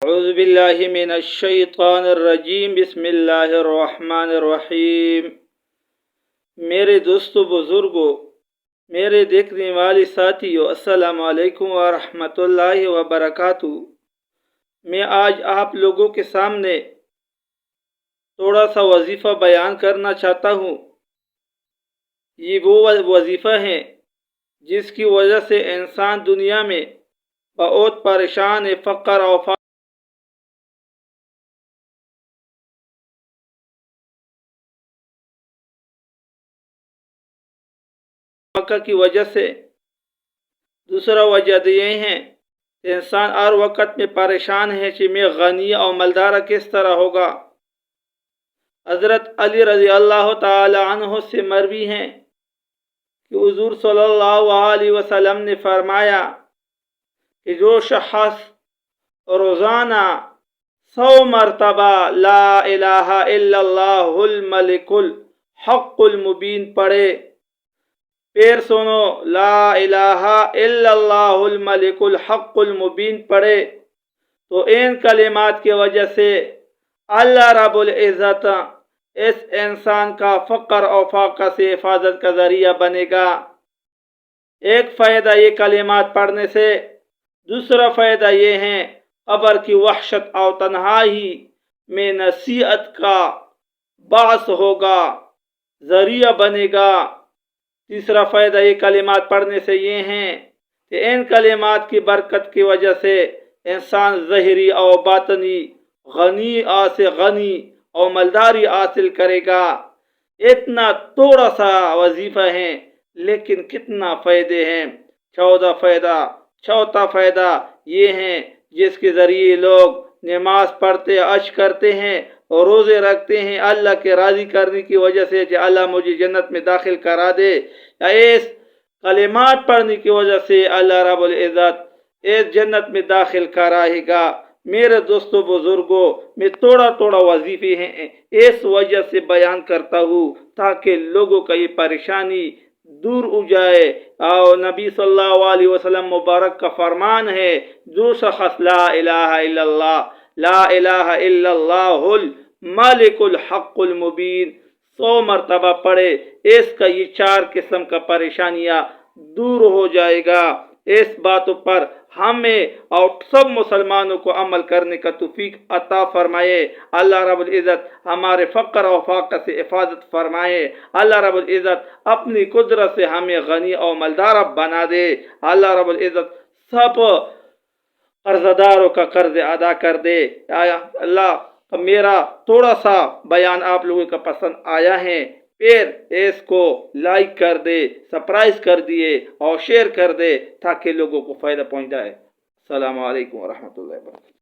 اعوذ باللہ من الشیطان الرجیم بسم اللہ الرحمن الرحیم۔ میرے دوستو بزرگو، میرے دیکھنے والے ساتھیو، السلام علیکم ورحمۃ اللہ وبرکاتہ۔ میں آج آپ لوگوں کے سامنے تھوڑا سا وظیفہ بیان کرنا چاہتا ہوں۔ یہ وہ وظیفہ ہے جس کی وجہ سے انسان دنیا میں بہت پریشان ہے، فقر اور فقر کی وجہ سے۔ دوسرا وجہ یہ ہے کہ انسان ہر وقت میں پریشان ہے کہ میں غنی اور مالدار کس طرح ہوگا۔ حضرت علی رضی اللہ تعالی عنہ سے مروی ہے کہ حضور صلی اللہ علیہ وسلم نے فرمایا کہ جو شخص روزانہ 100 مرتبہ لا الہ الا اللہ الملک الحق المبین پڑھے، پھر سنو، لا الہ الا اللہ الملک الحق المبین پڑھے، تو ان کلمات کی وجہ سے اللہ رب العزت اس انسان کا فقر اور فاقہ سے حفاظت کا ذریعہ بنے گا۔ ایک فائدہ یہ کلمات پڑھنے سے۔ دوسرا فائدہ یہ ہے قبر کی وحشت اور تنہائی میں نصیحت کا باعث ہوگا، ذریعہ بنے گا۔ تیسرا فائدہ یہ کلمات پڑھنے سے یہ ہے کہ ان کلمات کی برکت کی وجہ سے انسان ظاہری اور باطنی غنی اور مالداری حاصل کرے گا۔ اتنا تھوڑا سا وظیفہ ہے لیکن کتنا فائدے ہیں۔ چوتھا فائدہ یہ ہے جس کے ذریعے لوگ نماز پڑھتے، حج کرتے ہیں اور روزے رکھتے ہیں اللہ کے راضی کرنے کی وجہ سے کہ اللہ مجھے جنت میں داخل کرا دے، یا اس کلمات پڑھنے کی وجہ سے اللہ رب العزت اس جنت میں داخل کرائے گا۔ میرے دوستو بزرگوں، میں تھوڑا وظیفے ہیں اس وجہ سے بیان کرتا ہوں تاکہ لوگوں کا یہ پریشانی دور ہو جائے۔ اور نبی صلی اللہ علیہ وسلم مبارک کا فرمان ہے، جو شخص لا الہ الا اللہ، لا الہ الا اللہ الملک الحق المبین 100 مرتبہ پڑھے، اس کا یہ 4 قسم کا پریشانیاں دور ہو جائے گا۔ اس باتوں پر ہمیں اور سب مسلمانوں کو عمل کرنے کا توفیق عطا فرمائے۔ اللہ رب العزت ہمارے فقر و فاقہ سے حفاظت فرمائے۔ اللہ رب العزت اپنی قدرت سے ہمیں غنی اور مالدار بنا دے۔ اللہ رب العزت سب قرض داروں کا قرض ادا کر دے۔ اللہ، میرا تھوڑا سا بیان آپ لوگوں کا پسند آیا ہے، پھر اس کو لائک کر دے، سبسکرائب کر دیے اور شیئر کر دے تاکہ لوگوں کو فائدہ پہنچ جائے۔ السلام علیکم ورحمۃ اللہ وبرکاتہ۔